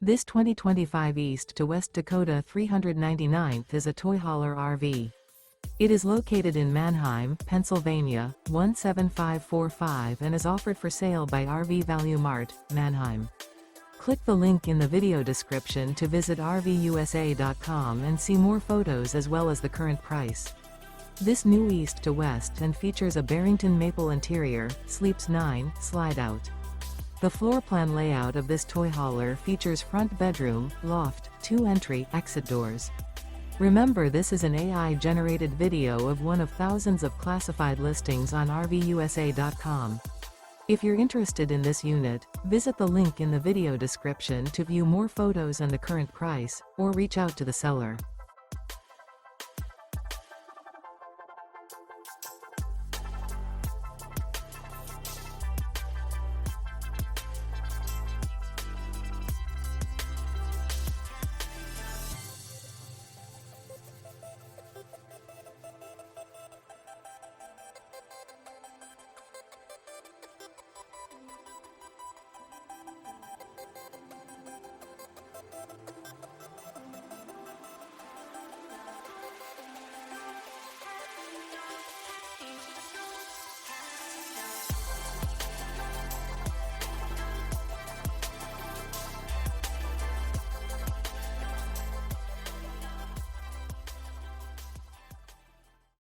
This 2025 East to West Takoda 399th is a toy hauler RV. It is located in Manheim, Pennsylvania, 17545 and is offered for sale by RV Value Mart, Manheim. Click the link in the video description to visit RVUSA.com and see more photos as well as the current price. This new East to West and features a Barrington Maple interior, sleeps 9, Slideout. The floor plan layout of this toy hauler features front bedroom, loft, 2 entry, exit doors. Remember, this is an AI-generated video of one of thousands of classified listings on RVUSA.com. If you're interested in this unit, visit the link in the video description to view more photos and the current price, or reach out to the seller.